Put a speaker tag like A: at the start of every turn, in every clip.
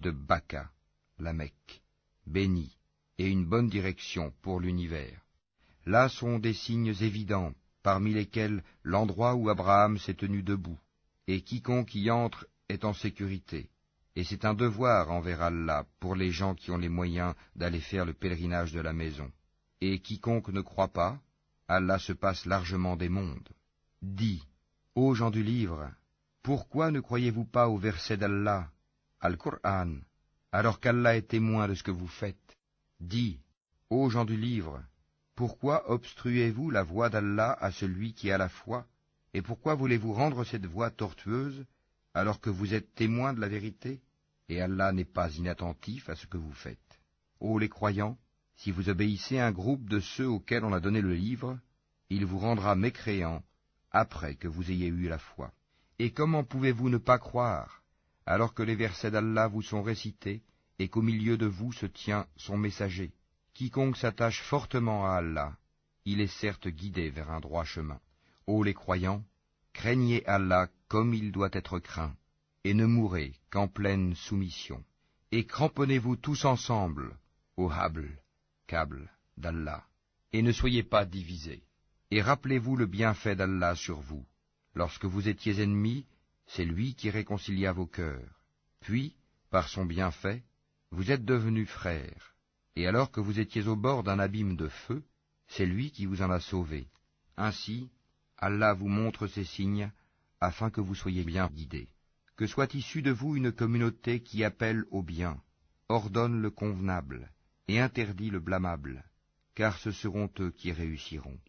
A: de Baka, la Mecque, bénie, et une bonne direction pour l'univers. Là sont des signes évidents, parmi lesquels l'endroit où Abraham s'est tenu debout, et quiconque y entre est en sécurité. Et c'est un devoir envers Allah pour les gens qui ont les moyens d'aller faire le pèlerinage de la maison. Et quiconque ne croit pas, Allah se passe largement des mondes. Dis, ô gens du livre, pourquoi ne croyez-vous pas au verset d'Allah, Al-Qur'an, alors qu'Allah est témoin de ce que vous faites? Dis, ô gens du livre, pourquoi obstruez-vous la voie d'Allah à celui qui a la foi, et pourquoi voulez-vous rendre cette voie tortueuse, alors que vous êtes témoins de la vérité, et Allah n'est pas inattentif à ce que vous faites. Ô les croyants, si vous obéissez à un groupe de ceux auxquels on a donné le livre, il vous rendra mécréants après que vous ayez eu la foi. Et comment pouvez-vous ne pas croire, alors que les versets d'Allah vous sont récités, et qu'au milieu de vous se tient son messager? Quiconque s'attache fortement à Allah, il est certes guidé vers un droit chemin. Ô les croyants, craignez Allah comme il doit être craint, et ne mourrez qu'en pleine soumission. Et cramponnez-vous tous ensemble au câble d'Allah, et ne soyez pas divisés. Et rappelez-vous le bienfait d'Allah sur vous. Lorsque vous étiez ennemis, c'est lui qui réconcilia vos cœurs. Puis, par son bienfait, vous êtes devenus frères. Et alors que vous étiez au bord d'un abîme de feu, c'est lui qui vous en a sauvés. Ainsi, Allah vous montre ces signes, afin que vous soyez bien guidés. Que soit issue de vous une communauté qui appelle au bien, ordonne le convenable, et interdit le blâmable, car ce seront eux qui réussiront.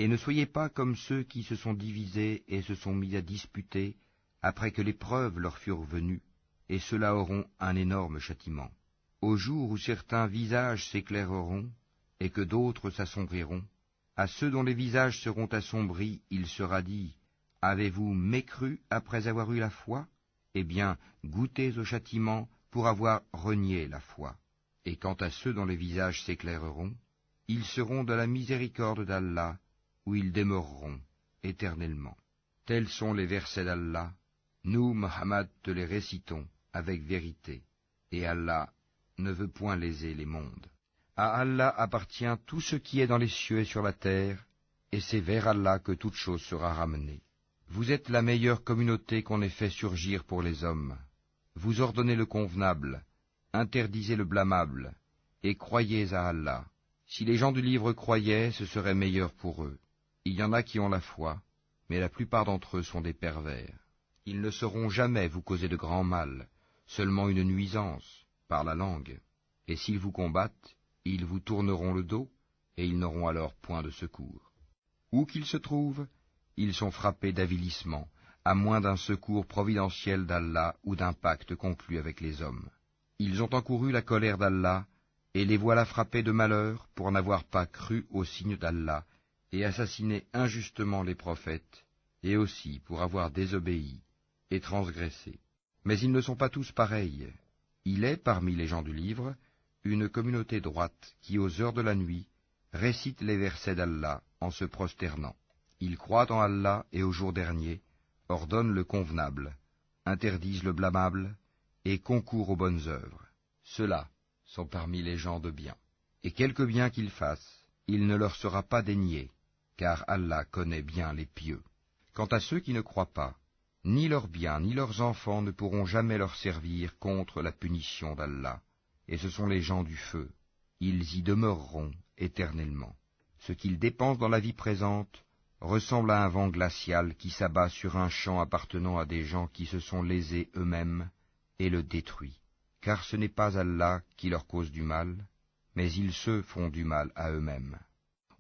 A: Et ne soyez pas comme ceux qui se sont divisés et se sont mis à disputer, après que les preuves leur furent venues, et ceux-là auront un énorme châtiment. Au jour où certains visages s'éclaireront, et que d'autres s'assombriront, à ceux dont les visages seront assombris, il sera dit, « Avez-vous mécru après avoir eu la foi? Eh bien, goûtez au châtiment pour avoir renié la foi. » Et quant à ceux dont les visages s'éclaireront, ils seront de la miséricorde d'Allah, où ils demeureront éternellement. Tels sont les versets d'Allah, nous, Muhammad, te les récitons avec vérité, et Allah ne veut point léser les mondes. À Allah appartient tout ce qui est dans les cieux et sur la terre, et c'est vers Allah que toute chose sera ramenée. Vous êtes la meilleure communauté qu'on ait fait surgir pour les hommes. Vous ordonnez le convenable, interdisez le blâmable, et croyez à Allah. Si les gens du livre croyaient, ce serait meilleur pour eux. Il y en a qui ont la foi, mais la plupart d'entre eux sont des pervers. Ils ne sauront jamais vous causer de grand mal, seulement une nuisance, par la langue. Et s'ils vous combattent, ils vous tourneront le dos, et ils n'auront alors point de secours. Où qu'ils se trouvent, ils sont frappés d'avilissement, à moins d'un secours providentiel d'Allah ou d'un pacte conclu avec les hommes. Ils ont encouru la colère d'Allah, et les voilà frappés de malheur pour n'avoir pas cru aux signes d'Allah, et assassiné injustement les prophètes, et aussi pour avoir désobéi et transgressé. Mais ils ne sont pas tous pareils. Il est, parmi les gens du livre, une communauté droite qui, aux heures de la nuit, récite les versets d'Allah en se prosternant. Ils croient en Allah et au jour dernier, ordonnent le convenable, interdisent le blâmable, et concourent aux bonnes œuvres. Ceux-là sont parmi les gens de bien. Et quelque bien qu'ils fassent, il ne leur sera pas dénié, car Allah connaît bien les pieux. Quant à ceux qui ne croient pas, ni leurs biens ni leurs enfants ne pourront jamais leur servir contre la punition d'Allah, et ce sont les gens du feu. Ils y demeureront éternellement. Ce qu'ils dépensent dans la vie présente ressemble à un vent glacial qui s'abat sur un champ appartenant à des gens qui se sont lésés eux-mêmes et le détruit. Car ce n'est pas Allah qui leur cause du mal, mais ils se font du mal à eux-mêmes.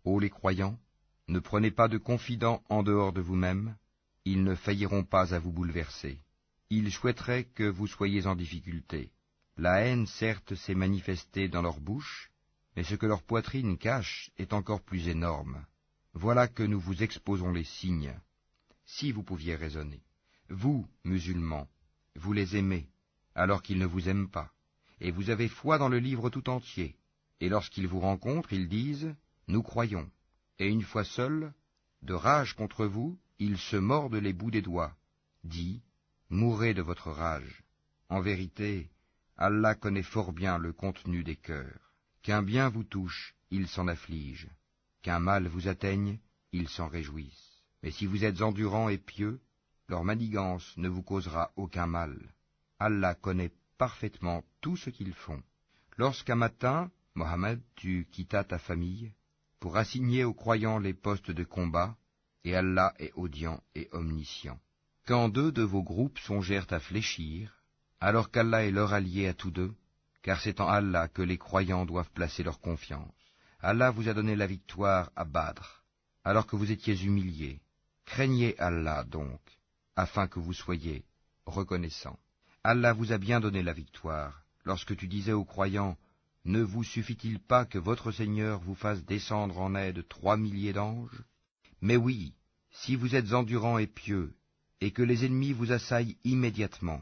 A: Ô les croyants, ne prenez pas de confidents en dehors de vous-même, ils ne failliront pas à vous bouleverser. Ils souhaiteraient que vous soyez en difficulté. La haine, certes, s'est manifestée dans leur bouche, mais ce que leur poitrine cache est encore plus énorme. Voilà que nous vous exposons les signes, si vous pouviez raisonner. Vous, musulmans, vous les aimez, alors qu'ils ne vous aiment pas, et vous avez foi dans le livre tout entier. Et lorsqu'ils vous rencontrent, ils disent « Nous croyons ». Et une fois seuls, de rage contre vous, ils se mordent les bouts des doigts. Dis, mourrez de votre rage. En vérité, Allah connaît fort bien le contenu des cœurs. Qu'un bien vous touche, ils s'en affligent. Qu'un mal vous atteigne, ils s'en réjouissent. Mais si vous êtes endurants et pieux, leur manigance ne vous causera aucun mal. Allah connaît parfaitement tout ce qu'ils font. Lorsqu'un matin, Mohammed, tu quittas ta famille pour assigner aux croyants les postes de combat, et Allah est audient et omniscient. Quand deux de vos groupes songèrent à fléchir, alors qu'Allah est leur allié à tous deux, car c'est en Allah que les croyants doivent placer leur confiance. Allah vous a donné la victoire à Badr, alors que vous étiez humiliés. Craignez Allah donc, afin que vous soyez reconnaissants. Allah vous a bien donné la victoire, lorsque tu disais aux croyants, « Ne vous suffit-il pas que votre Seigneur vous fasse descendre en aide 3 milliers d'anges ?» Mais oui, si vous êtes endurants et pieux, et que les ennemis vous assaillent immédiatement,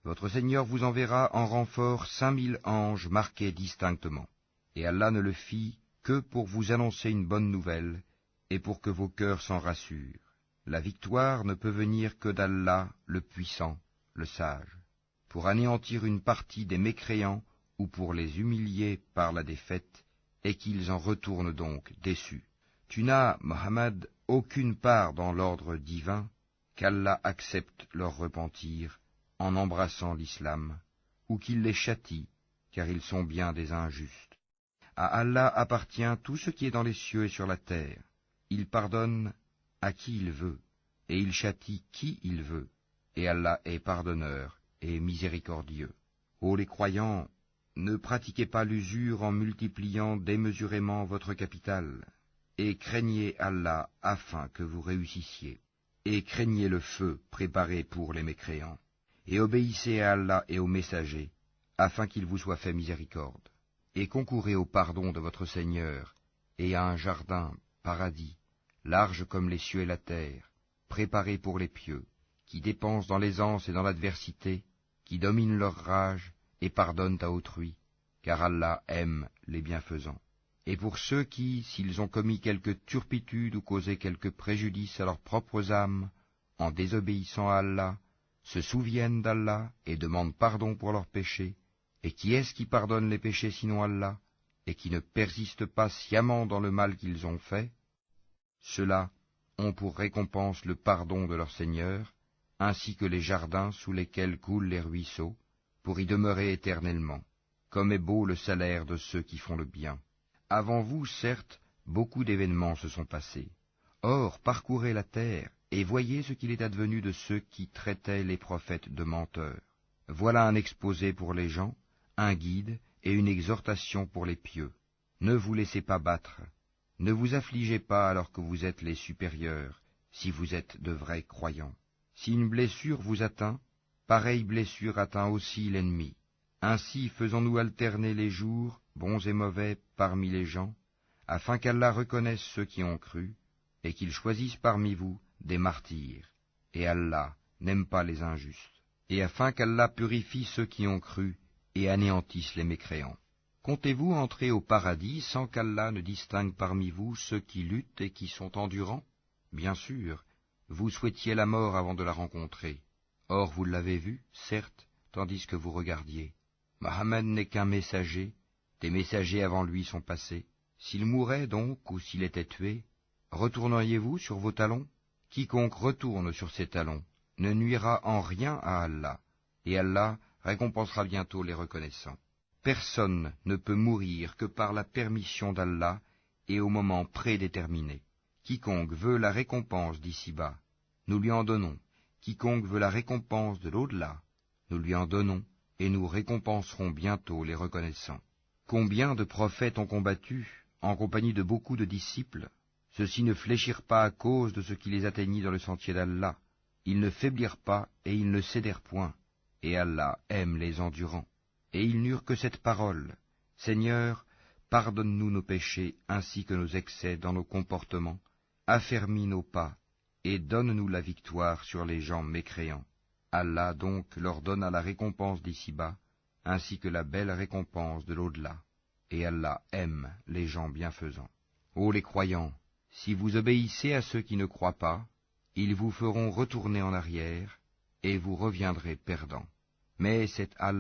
A: votre Seigneur vous enverra en renfort 5000 anges marqués distinctement. Et Allah ne le fit que pour vous annoncer une bonne nouvelle, et pour que vos cœurs s'en rassurent. La victoire ne peut venir que d'Allah, le puissant, le sage, pour anéantir une partie des mécréants ou pour les humilier par la défaite, et qu'ils en retournent donc déçus. Tu n'as, Mohammed, aucune part dans l'ordre divin, qu'Allah accepte leur repentir en embrassant l'islam, ou qu'il les châtie, car ils sont bien des injustes. À Allah appartient tout ce qui est dans les cieux et sur la terre. Il pardonne à qui il veut, et il châtie qui il veut, et Allah est pardonneur et miséricordieux. Ô les croyants, ne pratiquez pas l'usure en multipliant démesurément votre capital, et craignez Allah afin que vous réussissiez, et craignez le feu préparé pour les mécréants. Et obéissez à Allah et aux messagers, afin qu'il vous soit fait miséricorde. Et concourez au pardon de votre Seigneur, et à un jardin, paradis, large comme les cieux et la terre, préparé pour les pieux, qui dépensent dans l'aisance et dans l'adversité, qui dominent leur rage et pardonnent à autrui, car Allah aime les bienfaisants. Et pour ceux qui, s'ils ont commis quelque turpitude ou causé quelque préjudice à leurs propres âmes, en désobéissant à Allah, se souviennent d'Allah et demandent pardon pour leurs péchés, et qui est-ce qui pardonne les péchés sinon Allah, et qui ne persiste pas sciemment dans le mal qu'ils ont fait? Ceux-là ont pour récompense le pardon de leur Seigneur, ainsi que les jardins sous lesquels coulent les ruisseaux, pour y demeurer éternellement, comme est beau le salaire de ceux qui font le bien. Avant vous, certes, beaucoup d'événements se sont passés. Or, parcourez la terre, et voyez ce qu'il est advenu de ceux qui traitaient les prophètes de menteurs. Voilà un exposé pour les gens, un guide et une exhortation pour les pieux. Ne vous laissez pas battre, ne vous affligez pas alors que vous êtes les supérieurs, si vous êtes de vrais croyants. Si une blessure vous atteint, pareille blessure atteint aussi l'ennemi. Ainsi faisons-nous alterner les jours, bons et mauvais, parmi les gens, afin qu'Allah reconnaisse ceux qui ont cru, et qu'il choisisse parmi vous des martyrs. Et Allah n'aime pas les injustes. Et afin qu'Allah purifie ceux qui ont cru, et anéantisse les mécréants. Comptez-vous entrer au paradis sans qu'Allah ne distingue parmi vous ceux qui luttent et qui sont endurants? Bien sûr, vous souhaitiez la mort avant de la rencontrer. Or vous l'avez vue, certes, tandis que vous regardiez. Mohammed n'est qu'un messager, des messagers avant lui sont passés. S'il mourait donc, ou s'il était tué, retourneriez-vous sur vos talons? Quiconque retourne sur ses talons ne nuira en rien à Allah, et Allah récompensera bientôt les reconnaissants. Personne ne peut mourir que par la permission d'Allah et au moment prédéterminé. Quiconque veut la récompense d'ici-bas, nous lui en donnons. Quiconque veut la récompense de l'au-delà, nous lui en donnons, et nous récompenserons bientôt les reconnaissants. Combien de prophètes ont combattu, en compagnie de beaucoup de disciples? Ceux-ci ne fléchirent pas à cause de ce qui les atteignit dans le sentier d'Allah. Ils ne faiblirent pas et ils ne cédèrent point. Et Allah aime les endurants. Et ils n'eurent que cette parole: Seigneur, pardonne-nous nos péchés ainsi que nos excès dans nos comportements, affermis nos pas, et donne-nous la victoire sur les gens mécréants. Allah donc leur donna la récompense d'ici-bas, ainsi que la belle récompense de l'au-delà. Et Allah aime les gens bienfaisants. Ô les croyants, si vous obéissez à ceux qui ne croient pas, ils vous feront retourner en arrière, et vous reviendrez perdants. Mais c'est Allah